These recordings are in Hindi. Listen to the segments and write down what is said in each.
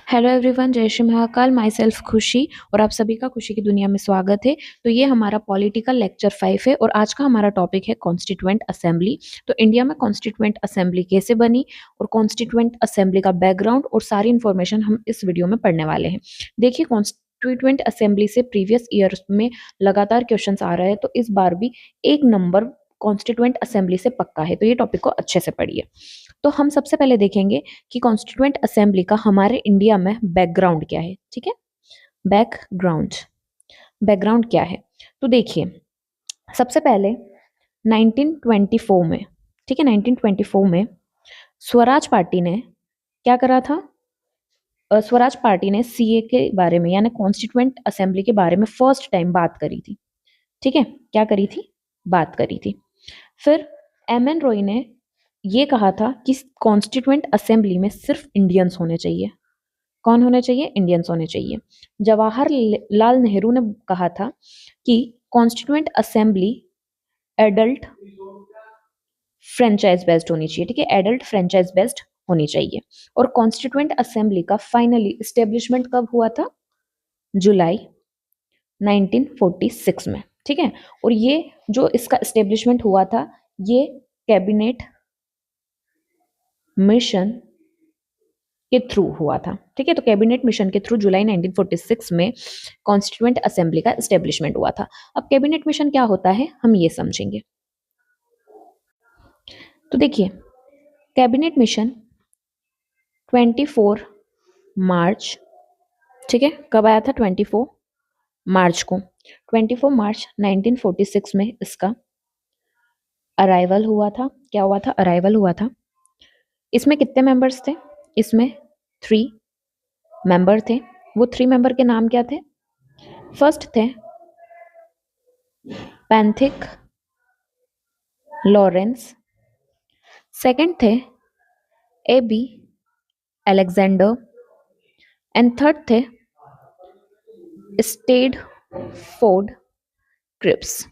हेलो एवरीवन, जय श्री महाकाल। माई सेल्फ खुशी और आप सभी का खुशी की दुनिया में स्वागत है। तो ये हमारा पॉलिटिकल लेक्चर 5 है और आज का हमारा टॉपिक है कॉन्स्टिट्यूएंट असेंबली। तो इंडिया में कॉन्स्टिट्यूएंट असेंबली कैसे बनी और कॉन्स्टिट्यूएंट असेंबली का बैकग्राउंड और सारी इन्फॉर्मेशन हम इस वीडियो में पढ़ने वाले हैं। देखिए, कॉन्स्टिट्यूएंट असेंबली से प्रीवियस ईयर्स में लगातार क्वेश्चन आ रहे हैं, तो इस बार भी एक नंबर कॉन्स्टिट्यूएंट असेंबली से पक्का है। तो ये टॉपिक को अच्छे से पढ़िए। तो हम सबसे पहले देखेंगे कि कॉन्स्टिट्यूएंट असेंबली का हमारे इंडिया में बैकग्राउंड क्या है। ठीक है, बैकग्राउंड बैकग्राउंड क्या है। तो देखिए, सबसे पहले 1924 में, ठीक है, 1924 में स्वराज पार्टी ने क्या करा था। स्वराज पार्टी ने सीए के बारे में यानी कॉन्स्टिट्यूएंट असेंबली के बारे में फर्स्ट टाइम बात करी थी। ठीक है, क्या करी थी, बात करी थी। फिर एम एन रॉय ने ये कहा था कि कॉन्स्टिट्यूएंट असेंबली में सिर्फ इंडियंस होने चाहिए। कौन होने चाहिए, इंडियंस होने चाहिए। जवाहरलाल नेहरू ने कहा था कि constituent assembly adult franchise based होनी चाहिए। ठीक है, एडल्ट फ्रेंचाइज बेस्ड होनी चाहिए। और कॉन्स्टिट्यूएंट असेंबली का फाइनली इस्टेब्लिशमेंट कब हुआ था, जुलाई 1946 में। ठीक है, और ये जो इसका इस्टेब्लिशमेंट हुआ था, ये कैबिनेट मिशन के थ्रू हुआ था। ठीक है, तो कैबिनेट मिशन के थ्रू जुलाई 1946 में कॉन्स्टिट्यूएंट असेंबली का एस्टेब्लिशमेंट हुआ था। अब कैबिनेट मिशन क्या होता है, हम ये समझेंगे। तो देखिए, कैबिनेट मिशन 24 मार्च, ठीक है, कब आया था, 24 मार्च को। 24 मार्च 1946 में इसका अराइवल हुआ था। क्या हुआ था, अराइवल हुआ था। इसमें कितने मेंबर्स थे, इसमें 3 मेंबर थे। वो 3 मेंबर के नाम क्या थे। फर्स्ट थे पैंथिक लॉरेंस, सेकंड थे ए.बी. अलेक्जेंडर एंड थर्ड थे स्टेडफोर्ड क्रिप्स।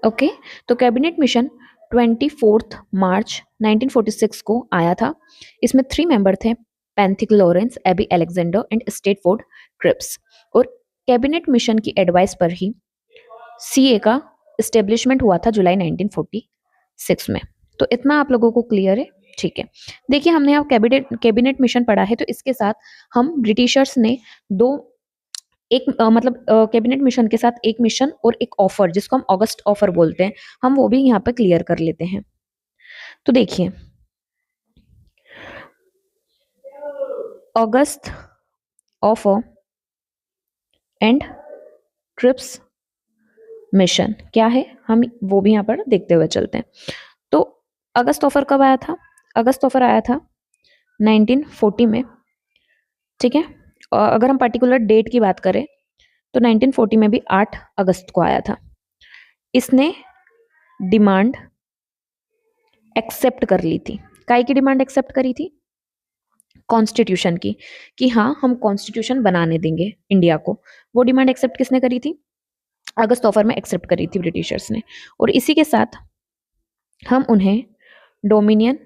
ओके, तो कैबिनेट मिशन 24 मार्च 1946 को आया था। इसमें 3 मेंबर थे, Pethick Lawrence, A B. Alexander and Stafford Cripps. और कैबिनेट मिशन की एडवाइस पर ही सीए का एस्टेब्लिशमेंट हुआ था जुलाई 1946 में। तो इतना आप लोगों को क्लियर है, ठीक है। देखिए, हमने अब कैबिनेट मिशन पढ़ा है, तो इसके साथ हम ब्रिटिशर्स ने दो एक मतलब कैबिनेट मिशन के साथ एक मिशन और एक ऑफर, जिसको हम अगस्त ऑफर बोलते हैं, हम वो भी यहाँ पर क्लियर कर लेते हैं। तो देखिए, अगस्त ऑफर एंड ट्रिप्स मिशन क्या है, हम वो भी यहाँ पर देखते हुए चलते हैं। तो अगस्त ऑफर कब आया था, अगस्त ऑफर आया था 1940 में। ठीक है, और अगर हम पर्टिकुलर डेट की बात करें तो 1940 में भी 8 अगस्त को आया था। इसने डिमांड एक्सेप्ट कर ली थी। काय की डिमांड एक्सेप्ट करी थी, कॉन्स्टिट्यूशन की, कि हाँ हम कॉन्स्टिट्यूशन बनाने देंगे इंडिया को। वो डिमांड एक्सेप्ट किसने करी थी, अगस्त ऑफर में एक्सेप्ट करी थी ब्रिटिशर्स ने। और इसी के साथ हम उन्हें डोमिनियन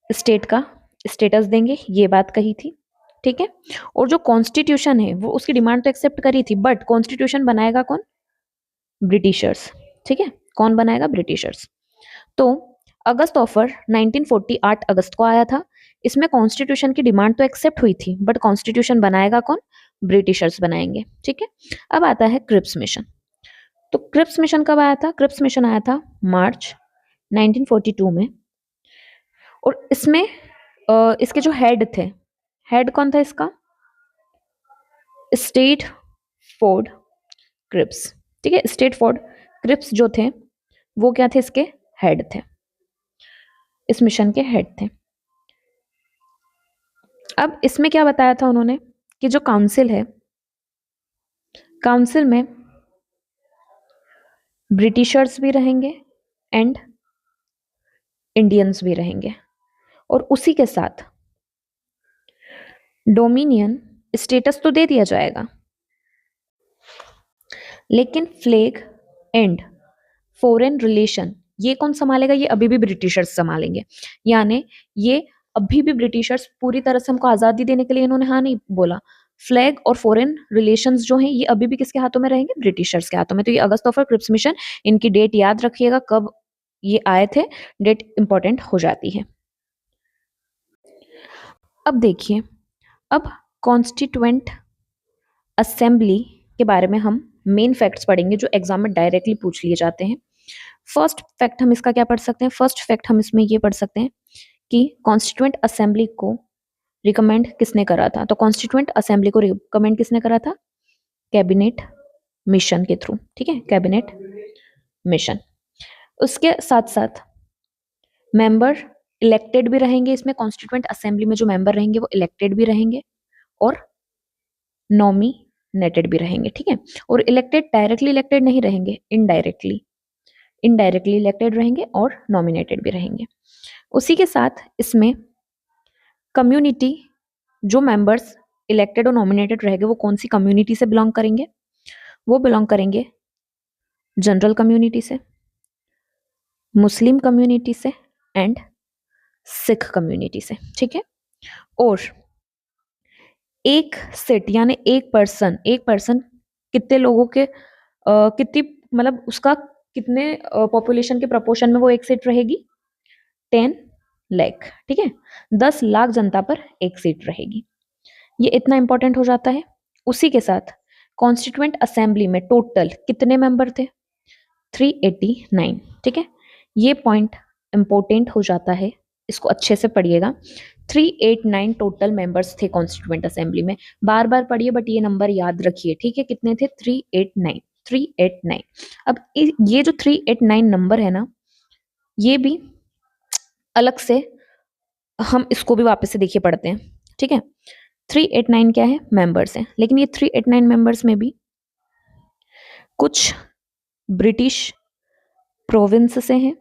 स्टेट का स्टेटस देंगे, ये बात कही थी। ठीक है, और जो कॉन्स्टिट्यूशन है वो उसकी डिमांड तो एक्सेप्ट करी थी, बट कॉन्स्टिट्यूशन बनाएगा कौन, ब्रिटिशर्स। ठीक है, कौन बनाएगा, ब्रिटिशर्स। तो अगस्त ऑफर 1940 8 अगस्त को आया था। इसमें कॉन्स्टिट्यूशन की डिमांड तो एक्सेप्ट हुई थी, बट कॉन्स्टिट्यूशन बनाएगा कौन, ब्रिटिशर्स बनाएंगे। ठीक है, अब आता है क्रिप्स मिशन। तो क्रिप्स मिशन कब आया था, क्रिप्स मिशन आया था मार्च 1942 में। और इसमें इसके जो हेड थे, हेड कौन था इसका, स्टेट फोर्ड क्रिप्स। ठीक है, स्टेट फोर्ड क्रिप्स जो थे वो क्या थे, इसके हेड थे, इस मिशन के हेड थे। अब इसमें क्या बताया था उन्होंने कि जो काउंसिल है, काउंसिल में ब्रिटिशर्स भी रहेंगे एंड इंडियंस भी रहेंगे, और उसी के साथ डोमिनियन स्टेटस तो दे दिया जाएगा, लेकिन फ्लैग एंड फॉरेन रिलेशन ये कौन संभालेगा, ये अभी भी ब्रिटिशर्स संभालेंगे। यानी ये अभी भी ब्रिटिशर्स पूरी तरह से हमको आजादी देने के लिए इन्होंने हाँ नहीं बोला। फ्लैग और फॉरेन रिलेशंस जो हैं ये अभी भी किसके हाथों में रहेंगे? ब्रिटिशर्स के हाथों में। तो ये अगस्त ऑफ क्रिप्स मिशन, इनकी डेट याद रखिएगा कब ये आए थे, डेट इंपॉर्टेंट हो जाती है। अब देखिए, अब कॉन्स्टिट्यूएंट असेंबली के बारे में हम मेन फैक्ट्स पढ़ेंगे जो एग्जाम में डायरेक्टली पूछ लिए जाते हैं। फर्स्ट फैक्ट हम इसका क्या पढ़ सकते हैं? फर्स्ट फैक्ट हम इसमें ये पढ़ सकते हैं कि कॉन्स्टिट्यूएंट असेंबली को रिकमेंड किसने करा था? तो कॉन्स्टिट्यूएंट असेंबली को रिकमेंड किसने करा था? कैबिनेट मिशन के थ्रू। ठीक है, कैबिनेट मिशन। उसके साथ साथ मेंबर इलेक्टेड भी रहेंगे इसमें, कॉन्स्टिट्यूएंट असेंबली में जो मेंबर रहेंगे वो इलेक्टेड भी रहेंगे और नॉमिनेटेड भी रहेंगे। ठीक है, और इलेक्टेड डायरेक्टली इलेक्टेड नहीं रहेंगे, इनडायरेक्टली इलेक्टेड रहेंगे और नॉमिनेटेड भी रहेंगे। उसी के साथ इसमें कम्युनिटी, जो मेंबर्स इलेक्टेड और नॉमिनेटेड रहेंगे वो कौन सी कम्युनिटी से बिलोंग करेंगे? वो बिलोंग करेंगे जनरल कम्युनिटी से, मुस्लिम कम्युनिटी से एंड सिख कम्युनिटी से। ठीक है, और एक सीट यानी एक पर्सन कितने लोगों के कितनी मतलब उसका कितने पॉपुलेशन के प्रपोर्शन में वो एक सीट रहेगी? 10 लाख। ठीक है, 10 लाख जनता पर एक सीट रहेगी। ये इतना इंपॉर्टेंट हो जाता है। उसी के साथ कॉन्स्टिट्यूएंट असेंबली में टोटल कितने मेंबर थे? 389। ठीक है, ये पॉइंट इंपॉर्टेंट हो जाता है, इसको अच्छे से पढ़िएगा। 389 टोटल मेंबर्स थे कॉन्स्टिट्यूएंट असेंबली में। बार बार पढ़िए बट ये नंबर याद रखिए। ठीक है, कितने थे? 389। अब ये जो 389 नंबर है ना, ये भी अलग से हम इसको भी वापस से देखिए पढ़ते हैं। ठीक है, 389 क्या है? मेंबर्स हैं, लेकिन ये 389 मेंबर्स में भी कुछ ब्रिटिश प्रोविंस से हैं,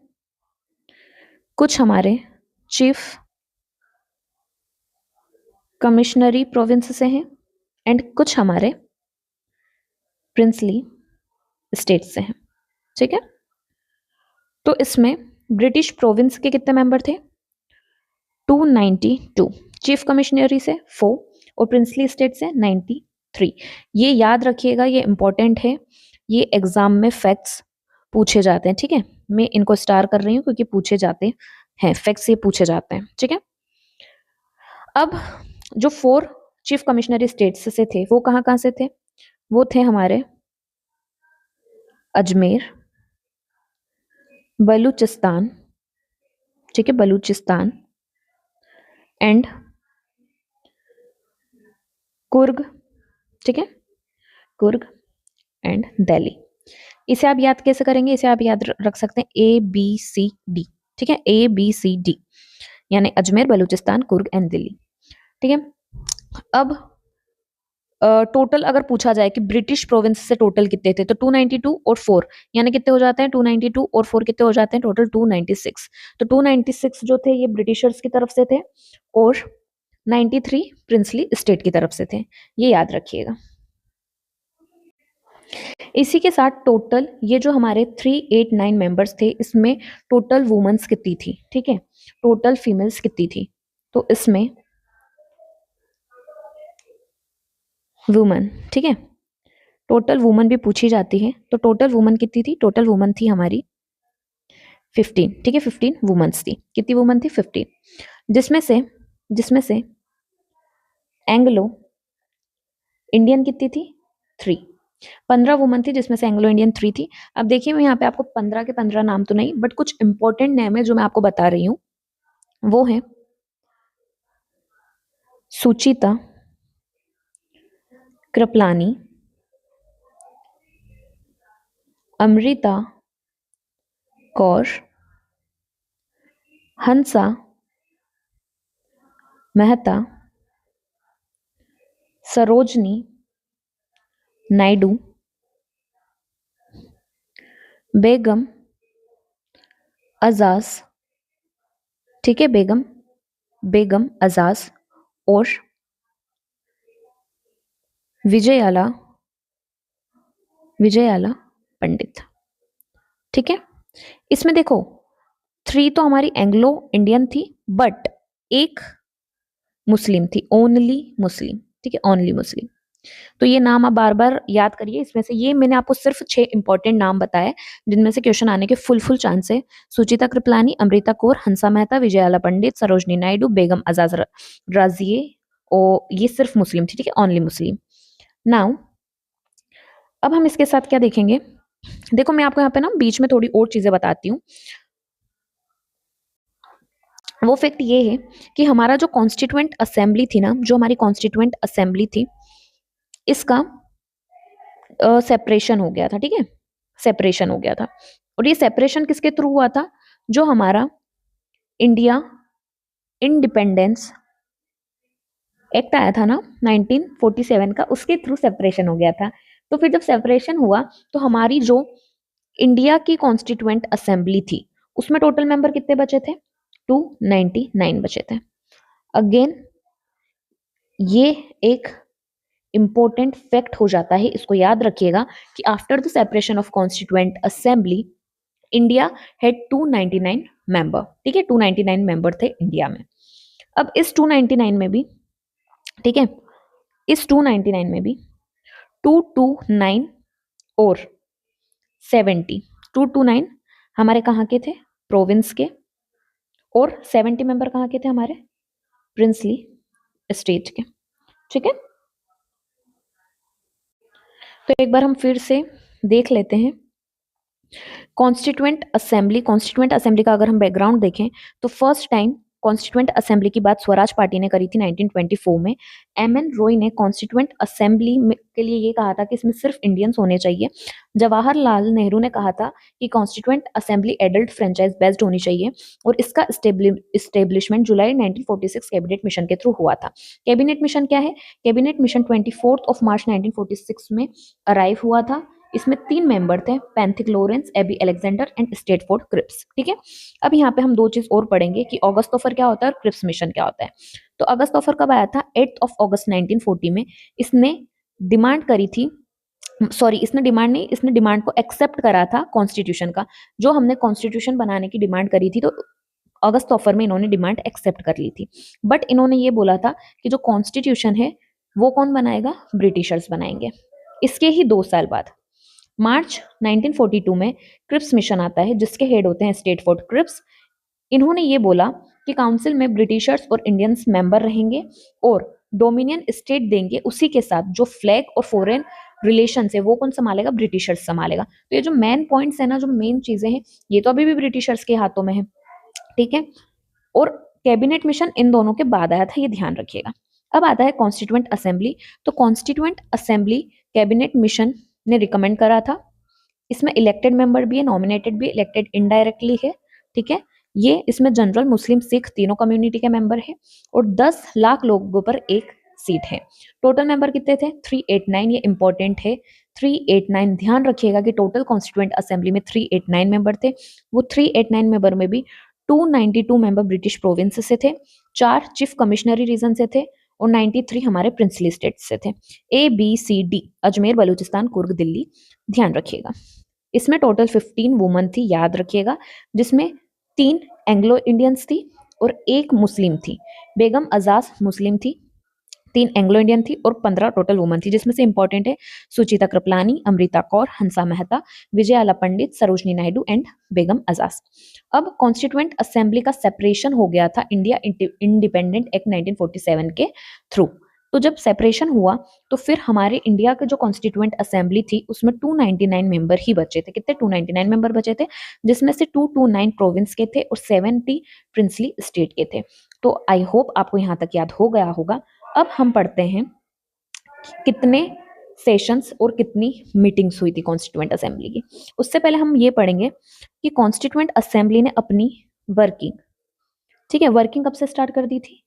कुछ हमारे चीफ कमिश्नरी प्रोविंस से हैं एंड कुछ हमारे प्रिंसली स्टेट से हैं। ठीक है, तो इसमें ब्रिटिश प्रोविंस के कितने मेंबर थे? 292, चीफ कमिश्नरी से 4 और प्रिंसली स्टेट से 93। ये याद रखिएगा, ये इंपॉर्टेंट है, ये एग्जाम में फैक्ट्स पूछे जाते हैं। ठीक है, मैं इनको स्टार कर रही हूँ क्योंकि पूछे जाते हैं, फैक्ट्स ये पूछे जाते हैं। ठीक है, अब जो 4 चीफ कमिश्नरी स्टेट्स से थे वो कहाँ कहाँ से थे? वो थे हमारे अजमेर, बलूचिस्तान, ठीक है, बलूचिस्तान एंड कुर्ग। ठीक है, कुर्ग एंड दिल्ली। इसे आप याद कैसे करेंगे? इसे आप याद रख सकते हैं ABCD। ठीक है, ABCD यानी अजमेर, बलूचिस्तान, कुर्ग एंड दिल्ली। ठीक है, अब टोटल अगर पूछा जाए कि ब्रिटिश प्रोविंस से टोटल कितने थे, तो 292 और 4 यानी कितने हो जाते हैं? 292 और 4 कितने हो जाते हैं? टोटल 296। तो 296 जो थे ये ब्रिटिशर्स की तरफ से थे और 93 प्रिंसली स्टेट की तरफ से थे। ये याद रखिएगा। इसी के साथ टोटल ये जो हमारे 389 मेंबर्स थे इसमें टोटल वुमेन्स कितनी थी? ठीक है, टोटल फीमेल्स कितनी थी? तो इसमें वुमन, ठीक है, टोटल वुमन भी पूछी जाती है। तो टोटल वुमन कितनी थी? टोटल वुमन थी हमारी 15। ठीक है, 15 वुमेन्स थी। कितनी वुमन थी? 15, जिसमें से एंग्लो इंडियन कितनी थी? 3। 15 वुमन थी जिसमें से एंग्लो इंडियन 3 थी। अब देखिए मैं यहाँ पे आपको 15 के 15 नाम तो नहीं बट कुछ इंपॉर्टेंट नेम है जो मैं आपको बता रही हूँ। वो है सुचिता कृपलानी, अमृता कौर, हंसा मेहता, सरोजनी नायडू, बेगम अजाज, ठीक है, बेगम अजाज और विजयाला पंडित। ठीक है, इसमें देखो 3 तो हमारी एंग्लो इंडियन थी बट एक मुस्लिम थी, ओनली मुस्लिम, ठीक है, ओनली मुस्लिम। तो ये नाम आप बार बार याद करिए। इसमें से ये मैंने आपको सिर्फ 6 इंपॉर्टेंट नाम बताए जिनमें से क्वेश्चन आने के फुल चांस है। सुचिता कृपलानी, अमृता कौर, हंसा मेहता, विजयाला पंडित, सरोजनी नायडू, बेगम आजाज राजिए, और ये सिर्फ मुस्लिम थी, ठीक है, ओनली मुस्लिम। नाउ अब हम इसके साथ क्या देखेंगे, देखो मैं आपको यहाँ पे ना बीच में थोड़ी और चीजें बताती हूँ। वो फैक्ट ये है कि हमारा जो कॉन्स्टिट्यूएंट असेंबली थी ना, जो हमारी कॉन्स्टिट्यूएंट असेंबली थी, इसका सेपरेशन हो गया था, ठीक है, सेपरेशन हो गया था। और ये सेपरेशन किसके थ्रू हुआ था, जो हमारा इंडिया इंडिपेंडेंस एक्ट आया था ना 1947 का, उसके थ्रू सेपरेशन हो गया था। तो फिर जब सेपरेशन हुआ तो हमारी जो इंडिया की कॉन्स्टिट्यूएंट असेंबली थी उसमें टोटल मेंबर कितने बचे थे, 299 बचे थे। अगेन ये एक इंपॉर्टेंट फैक्ट हो जाता है, इसको याद रखिएगा कि after the separation of constituent assembly India had 299 member, ठीक है, 299 मेंबर थे इंडिया में। अब इस 299 में भी, ठीक है, इस 299 में भी 229 और 70, 229 हमारे कहाँ के थे, प्रोविंस के, और 70 मेंबर कहाँ के थे, हमारे प्रिंसली स्टेट के, ठीक है। तो एक बार हम फिर से देख लेते हैं कॉन्स्टिट्यूएंट असेंबली का अगर हम बैकग्राउंड देखें तो फर्स्ट टाइम कॉन्स्टिट्यूएंट असेंबली की बात स्वराज पार्टी ने करी थी 1924 में। एम एन रॉय ने कॉन्स्टिट्यूएंट असेंबली के लिए ये कहा था कि इसमें सिर्फ इंडियंस होने चाहिए। जवाहरलाल नेहरू ने कहा था कि constituent assembly adult franchise based होनी चाहिए, और इसका इस्टेब्लिशमेंट जुलाई 1946 कैबिनेट मिशन के थ्रू हुआ था। कैबिनेट मिशन क्या है, कैबिनेट मिशन 24 मार्च 1946 में अराइव हुआ था। इसमें 3 मेंबर थे, Pethick Lawrence, A B Alexander and Stafford Cripps, ठीक है। अब यहाँ पे हम दो चीज और पढ़ेंगे कि ऑगस्ट ऑफर क्या होता है और क्रिप्स मिशन क्या होता है। तो अगस्त ऑफर कब आया था, 8 अगस्त 1940 में। इसने डिमांड करी थी, सॉरी इसने डिमांड नहीं, इसने डिमांड को एक्सेप्ट करा था कॉन्स्टिट्यूशन का। जो हमने कॉन्स्टिट्यूशन बनाने की डिमांड करी थी, तो अगस्त ऑफर में इन्होंने डिमांड एक्सेप्ट कर ली थी। बट इन्होंने ये बोला था कि जो कॉन्स्टिट्यूशन है वो कौन बनाएगा, ब्रिटिशर्स बनाएंगे। इसके ही 2 साल बाद मार्च 1942 में क्रिप्स मिशन आता है, जिसके हेड होते हैं स्टेटफोर्ड क्रिप्स। इन्होंने ये बोला कि काउंसिल में ब्रिटिशर्स और इंडियंस मेंबर रहेंगे और डोमिनियन स्टेट देंगे, उसी के साथ जो फ्लैग और फॉरेन रिलेशन है वो कौन संभालेगा, ब्रिटिशर्स संभालेगा। तो ये जो मेन पॉइंट्स है ना, जो मेन चीजें हैं, ये तो अभी भी ब्रिटिशर्स के हाथों में है, ठीक है। और कैबिनेट मिशन इन दोनों के बाद आया था, ये ध्यान रखिएगा। अब आता है कॉन्स्टिट्यूएंट असेंबली। तो कॉन्स्टिट्यूएंट असेंबली कैबिनेट मिशन ने रिकमेंड करा था। इसमें इलेक्टेड मेंबर भी है, नॉमिनेटेड भी, इलेक्टेड इनडायरेक्टली है, ठीक है। ये इसमें जनरल, मुस्लिम, सिख तीनों कम्युनिटी के मेंबर है, और 10 लाख लोगों पर एक सीट है। टोटल मेंबर कितने थे, 389, ये इंपॉर्टेंट है, 389 ध्यान रखिएगा कि टोटल कॉन्स्टिट्यूएंट असेंबली में 389 मेंबर थे। वो 389 मेंबर में भी 292 मेंबर ब्रिटिश प्रोविंस से थे, 4 चीफ कमिश्नरी रीजन से थे, और 93 हमारे प्रिंसली स्टेट से थे, ABCD, अजमेर, बलूचिस्तान, कुर्ग, दिल्ली, ध्यान रखिएगा। इसमें टोटल 15 वुमन थी, याद रखिएगा, जिसमें 3 एंग्लो इंडियंस थी और 1 मुस्लिम थी। बेगम आजाद मुस्लिम थी, 3 एंग्लो इंडियन थी, और 15 टोटल वुमन थी, जिसमें से इंपॉर्टेंट है सुचिता कृपलानी, अमृता कौर, हंसा मेहता, विजयाला पंडित, सरोजनी नायडू एंड बेगम आजाद। अब कॉन्स्टिट्यूएंट असेंबली का सेपरेशन हो गया था इंडिया इंडिपेंडेंट एक्ट 1947 के थ्रू। तो जब सेपरेशन हुआ तो फिर हमारे इंडिया के जो कॉन्स्टिट्यूएंट असेंबली थी उसमें 299 मेंबर ही बचे थे। कितने, 299 मेंबर बचे थे, जिसमें से 229 प्रोविंस के थे और 70 प्रिंसली स्टेट के थे। तो आई होप आपको यहाँ तक याद हो गया होगा। अब हम पढ़ते हैं कितने सेशंस और कितनी मीटिंग्स हुई थी कॉन्स्टिट्यूएंट असेंबली की। उससे पहले हम ये पढ़ेंगे कि कॉन्स्टिट्यूएंट असेंबली ने अपनी वर्किंग, ठीक है, वर्किंग कब से स्टार्ट कर दी थी,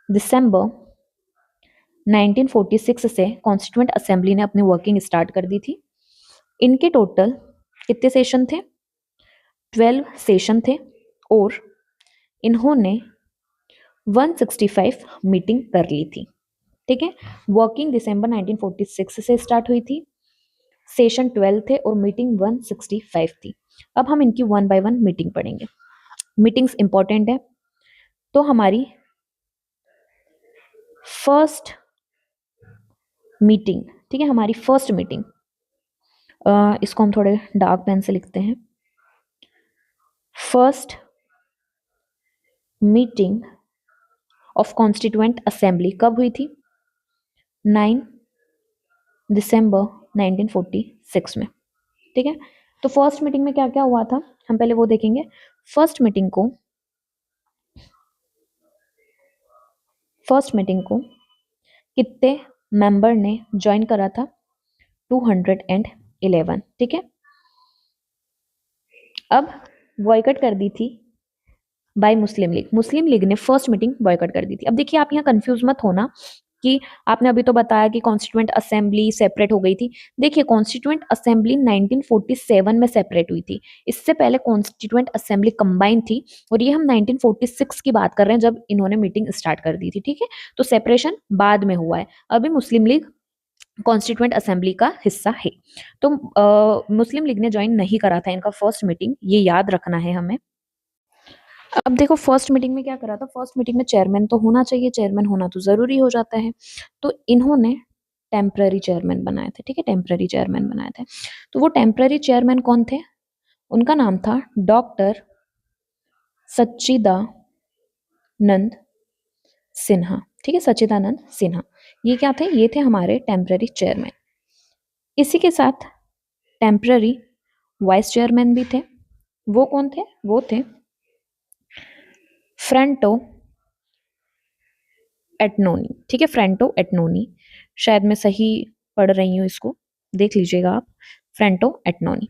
दिसंबर 1946 से कॉन्स्टिट्यूएंट असेंबली ने अपनी वर्किंग स्टार्ट कर दी थी। इनके टोटल कितने सेशन थे, 12 सेशन थे, और इन्होंने 165 मीटिंग कर ली थी, ठीक है। वर्किंग दिसंबर 1946 से स्टार्ट हुई थी, सेशन 12 थे और मीटिंग 165 थी। अब हम इनकी 1 बाय 1 मीटिंग पढ़ेंगे। मीटिंग्स इंपॉर्टेंट है, तो हमारी फर्स्ट मीटिंग, ठीक है, हमारी फर्स्ट मीटिंग, इसको हम थोड़े डार्क पेन से लिखते हैं। First meeting of constituent assembly कब हुई थी? 9 दिसंबर 1946 में, ठीक है। तो फर्स्ट मीटिंग में क्या क्या हुआ था, हम पहले वो देखेंगे। फर्स्ट मीटिंग को कितने मेंबर ने ज्वाइन करा था? 211, ठीक है। अब बॉयकट कर दी थी बाय मुस्लिम लीग, मुस्लिम लीग ने फर्स्ट मीटिंग बॉयकट कर दी थी। अब देखिए, आप यहाँ कंफ्यूज मत होना कि आपने अभी तो बताया कि कॉन्स्टिट्यूएंट असेंबली सेपरेट हो गई थी। देखिए, कॉन्स्टिट्यूएंट असेंबली 1947 में सेपरेट हुई थी। इससे पहले कॉन्स्टिट्यूएंट असेंबली कंबाइन थी, और ये हम 1946 की बात कर रहे हैं जब इन्होंने मीटिंग स्टार्ट कर दी थी, ठीक है। तो सेपरेशन बाद में हुआ है। अभी मुस्लिम लीग कॉन्स्टिट्यूएंट असेंबली का हिस्सा है। तो मुस्लिम लीग ने ज्वाइन नहीं करा था इनका फर्स्ट मीटिंग, ये याद रखना है हमें। अब देखो, फर्स्ट मीटिंग में क्या करा था? फर्स्ट मीटिंग में चेयरमैन तो होना चाहिए, चेयरमैन होना तो जरूरी हो जाता है। तो इन्होंने टेम्पररी चेयरमैन बनाए थे, ठीक है, टेम्पररी चेयरमैन बनाए थे। तो वो टेम्पररी चेयरमैन कौन थे? उनका नाम था डॉक्टर सच्चिदानंद सिन्हा, ठीक है, सच्चिदानंद सिन्हा। ये क्या थे? ये थे हमारे टेम्पररी चेयरमैन। इसी के साथ टेम्पररी वाइस चेयरमैन भी थे। वो कौन थे? वो थे फ्रंटो एटनोनी, ठीक है, फ्रंटो एटनोनी। शायद मैं सही पढ़ रही हूँ, इसको देख लीजिएगा आप, फ्रंटो एटनोनी।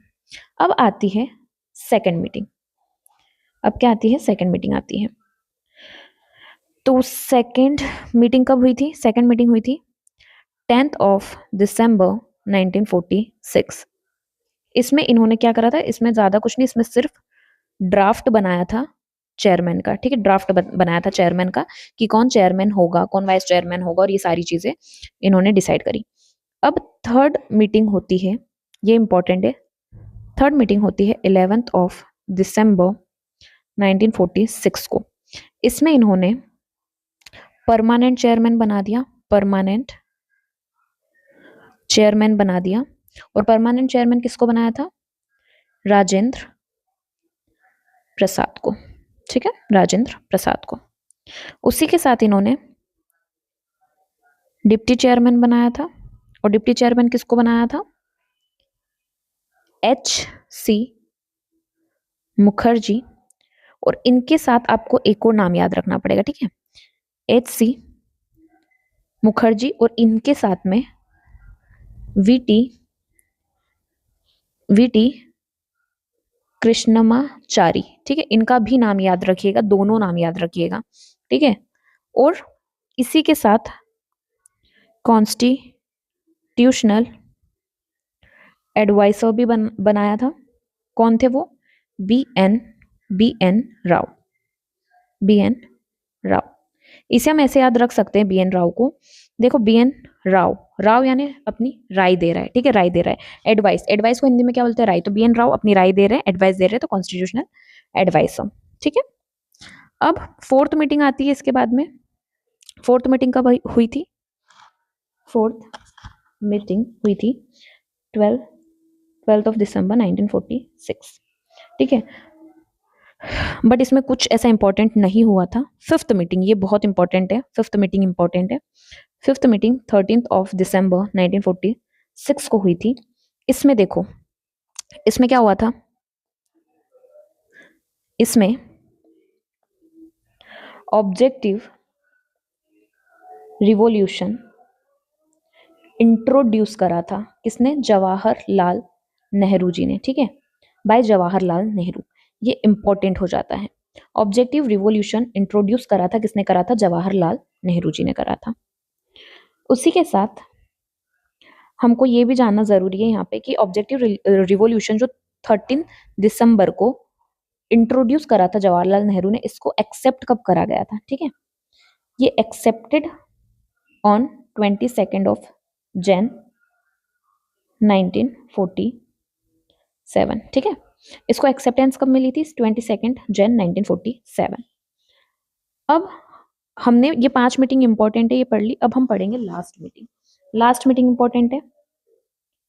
अब आती है सेकंड मीटिंग। अब क्या आती है? सेकंड मीटिंग आती है। तो सेकंड मीटिंग कब हुई थी? सेकंड मीटिंग हुई थी 10th ऑफ दिसंबर 1946। इसमें इन्होंने क्या करा था? इसमें ज्यादा कुछ नहीं, इसमें सिर्फ ड्राफ्ट बनाया था चेयरमैन का, ठीक है, ड्राफ्ट बनाया था चेयरमैन का कि कौन चेयरमैन होगा, कौन वाइस चेयरमैन होगा, और ये सारी चीजें इन्होंने डिसाइड करी। अब थर्ड मीटिंग होती है, ये इंपॉर्टेंट है। थर्ड मीटिंग होती है 11th ऑफ दिसंबर 1946 को। इसमें इन्होंने परमानेंट चेयरमैन बना दिया, परमानेंट चेयरमैन बना दिया। और परमानेंट चेयरमैन किसको बनाया था? राजेंद्र प्रसाद को, ठीक है, राजेंद्र प्रसाद को। उसी के साथ इन्होंने डिप्टी चेयरमैन बनाया था, और डिप्टी चेयरमैन किसको बनाया था? H.C. मुखर्जी। और इनके साथ आपको एक और नाम याद रखना पड़ेगा, ठीक है, H.C. मुखर्जी, और इनके साथ में वीटी कृष्णमाचारी, ठीक है, इनका भी नाम याद रखिएगा, दोनों नाम याद रखिएगा, ठीक है। और इसी के साथ कॉन्स्टिट्यूशनल एडवाइजर भी बनाया था। कौन थे वो? B N Rao, B N Rao. इसे हम ऐसे याद रख सकते हैं बी एन राव को। देखो, बी एन राव यानी अपनी राय दे रहा है, ठीक है, राय दे रहा है। एडवाइस को हिंदी में क्या बोलते हैं? राय। तो बी एन राव अपनी राय दे रहे हैं, एडवाइस दे रहे हैं, तो कॉन्स्टिट्यूशनल एडवाइजर, ठीक है। अब फोर्थ मीटिंग आती है इसके बाद में। फोर्थ मीटिंग कब हुई थी? फोर्थ मीटिंग हुई थी 12th ऑफ दिसंबर 1946, ठीक है। बट इसमें कुछ ऐसा इंपॉर्टेंट नहीं हुआ था। फिफ्थ मीटिंग, ये बहुत इंपॉर्टेंट है, फिफ्थ मीटिंग इंपॉर्टेंट है। Fifth meeting 13th of December 1946 को हुई थी। इसमें देखो, इसमें क्या हुआ था? इसमें ऑब्जेक्टिव रिवॉल्यूशन इंट्रोड्यूस करा था। किसने? जवाहरलाल नेहरू जी ने, ठीक है, बाय जवाहरलाल नेहरू। ये इंपॉर्टेंट हो जाता है। ऑब्जेक्टिव रिवॉल्यूशन इंट्रोड्यूस करा था, किसने करा था? जवाहरलाल नेहरू जी ने करा था। उसी के साथ हमको ये भी जानना जरूरी है यहाँ पे कि ऑब्जेक्टिव रिवॉल्यूशन जो 13 दिसंबर को इंट्रोड्यूस करा था जवाहरलाल नेहरू ने, इसको एक्सेप्ट कब करा गया था? ठीक है, ये एक्सेप्टेड ऑन 22 ऑफ जैन 1947, ठीक है। इसको एक्सेप्टेंस कब मिली थी? 22 जैन 1947। अब हमने ये 5 मीटिंग इंपॉर्टेंट है, ये पढ़ ली। अब हम पढ़ेंगे last meeting. Last meeting important है।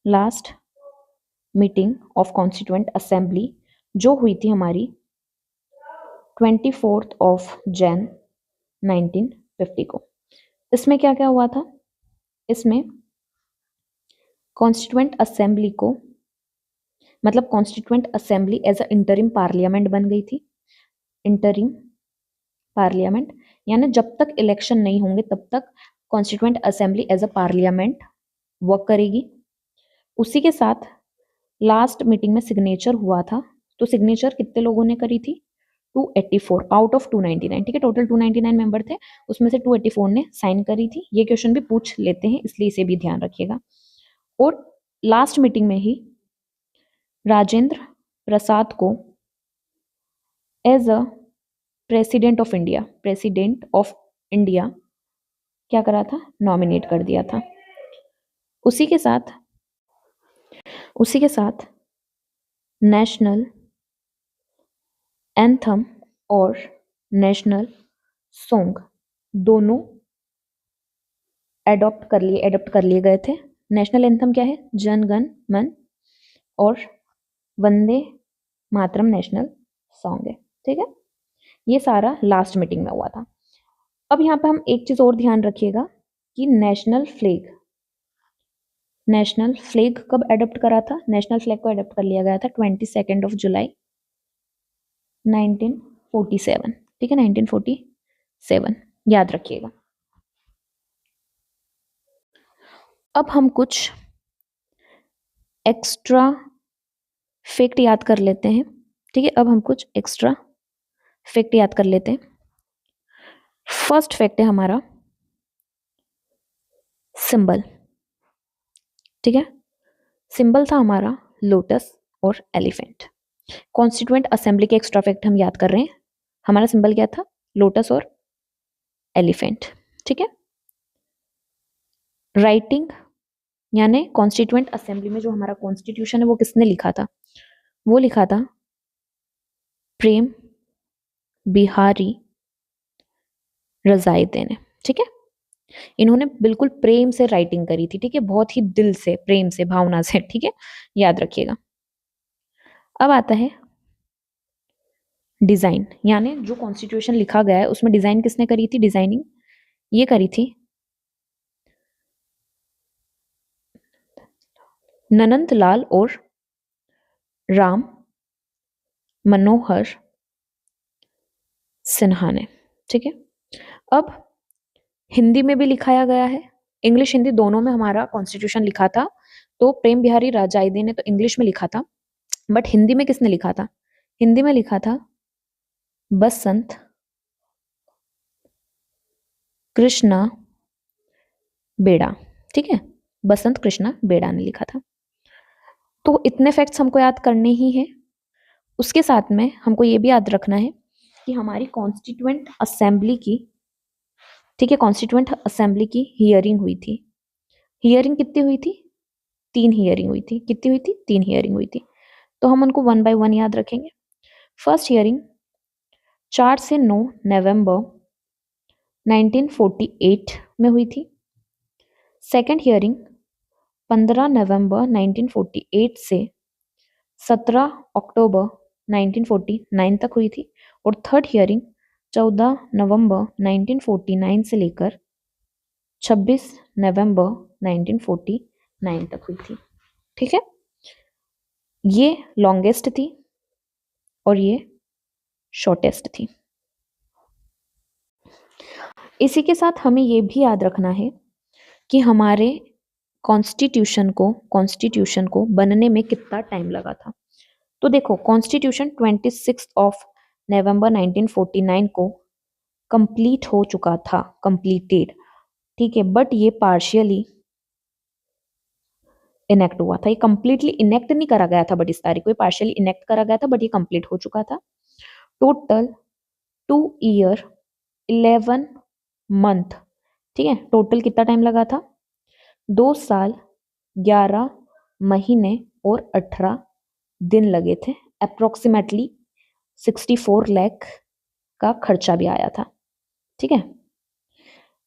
Last meeting of constituent assembly जो हुई थी हमारी 24 ऑफ जैन 1950 को। इसमें क्या क्या हुआ था? इसमें कॉन्स्टिट्यूएंट असेंबली को, मतलब constituent assembly as a interim parliament बन गई थी। इंटरिम पार्लियामेंट यानी जब तक इलेक्शन नहीं होंगे तब तक constituent assembly as a parliament work करेगी। उसी के साथ लास्ट मीटिंग में सिग्नेचर हुआ था, तो सिग्नेचर कितने लोगों ने करी थी? 284 आउट ऑफ 299। ठीक है, टोटल 299 मेंबर थे, उसमें से 284 ने साइन करी थी। ये क्वेश्चन भी पूछ लेते हैं, इसलिए इसे भी ध्यान रखिएगा। और लास्ट मीटिंग में ही राजेंद्र प्रसाद को as a president of India क्या करा था? नॉमिनेट कर दिया था। उसी के साथ नेशनल एंथम और नेशनल सॉन्ग दोनों एडॉप्ट कर लिए गए थे। नेशनल एंथम क्या है? जन गण मन, और वंदे मातरम नेशनल सॉन्ग है। ठीक है, ये सारा लास्ट मीटिंग में हुआ था। अब यहाँ पे हम एक चीज और ध्यान रखिएगा कि नेशनल फ्लैग कब एडॉप्ट करा था? नेशनल फ्लैग को एडॉप्ट कर लिया गया था 22 जुलाई 1947। ठीक है, 1947 याद रखिएगा। अब हम कुछ एक्स्ट्रा फैक्ट याद कर लेते हैं। ठीक है, अब हम कुछ एक्स्ट्रा फैक्ट याद कर लेते हैं। फर्स्ट फैक्ट है हमारा सिंबल। ठीक है, सिंबल था हमारा लोटस और एलिफेंट। कॉन्स्टिट्यूएंट असेंबली के एक्स्ट्रा फैक्ट हम याद कर रहे हैं। हमारा सिंबल क्या था? लोटस और एलिफेंट। ठीक है, राइटिंग यानी कॉन्स्टिट्यूएंट असेंबली में जो हमारा कॉन्स्टिट्यूशन है वो किसने लिखा था? वो लिखा था प्रेम बिहारी रजाइदे ने। ठीक है, इन्होंने बिल्कुल प्रेम से राइटिंग करी थी। ठीक है, बहुत ही दिल से, प्रेम से, भावना से। ठीक है, याद रखिएगा। अब आता है डिजाइन, यानी जो कॉन्स्टिट्यूशन लिखा गया है उसमें डिजाइन किसने करी थी? डिजाइनिंग ये करी थी ननंद लाल और राम मनोहर सिन्हा ने। ठीक है, अब हिंदी में भी लिखाया गया है, इंग्लिश हिंदी दोनों में हमारा कॉन्स्टिट्यूशन लिखा था। तो प्रेम बिहारी राजाइदे ने तो इंग्लिश में लिखा था, बट हिंदी में किसने लिखा था? हिंदी में लिखा था बसंत कृष्णा बेड़ा। ठीक है, बसंत कृष्णा बेड़ा ने लिखा था। तो इतने फैक्ट्स हमको याद करने ही हैं। उसके साथ में हमको ये भी याद रखना है कि हमारी कॉन्स्टिट्यूएंट असेंबली की, ठीक है, कॉन्स्टिट्यूएंट असेंबली की हियरिंग हुई थी। हियरिंग कितनी हुई थी? 3 हियरिंग हुई थी। कितनी हुई थी? 3 हियरिंग हुई थी। तो हम उनको 1 बाय 1 याद रखेंगे। फर्स्ट हियरिंग 4 से 9 नवंबर 1948 में हुई थी। सेकेंड हियरिंग 15 नवंबर 1948 से 17 अक्टूबर 1949 तक हुई थी। और थर्ड हियरिंग 14 नवंबर 1949 से लेकर 26 नवंबर 1949 तक हुई थी। ठीक है, ये लॉन्गेस्ट थी और ये शॉर्टेस्ट थी। इसी के साथ हमें ये भी याद रखना है कि हमारे कॉन्स्टिट्यूशन को बनने में कितना टाइम लगा था। तो देखो, कॉन्स्टिट्यूशन 26 ऑफ नवंबर 1949 को कंप्लीट हो चुका था, कंप्लीटेड। ठीक है, बट ये पार्शियली इनेक्ट हुआ था। ये कंप्लीटली इनेक्ट नहीं करा गया था, बट इस तारीख को पार्शियली इनेक्ट करा गया था, बट ये कंप्लीट हो चुका था। Total 2 year 11 month. ठीक है, टोटल कितना टाइम लगा था? 2 साल 11 महीने और 18 दिन लगे थे। अप्रोक्सीमेटली 64 लाख का खर्चा भी आया था। ठीक है,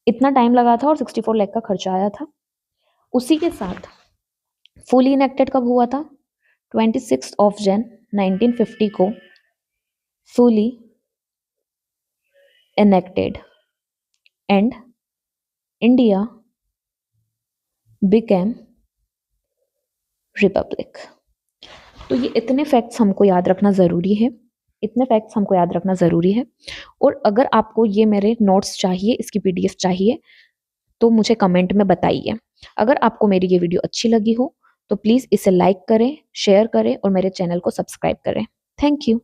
इतना टाइम लगा था और 64 लाख का खर्चा आया था। उसी के साथ फुली इनेक्टेड कब हुआ था? 26 Jan 1950 को fully enacted and India became Republic. तो ये इतने फैक्ट्स हमको याद रखना ज़रूरी है, इतने फैक्ट्स हमको याद रखना ज़रूरी है। और अगर आपको ये मेरे नोट्स चाहिए, इसकी पीडीएफ चाहिए, तो मुझे कमेंट में बताइए। अगर आपको मेरी ये वीडियो अच्छी लगी हो तो प्लीज़ इसे लाइक करें, शेयर करें और मेरे चैनल को सब्सक्राइब करें। Thank you.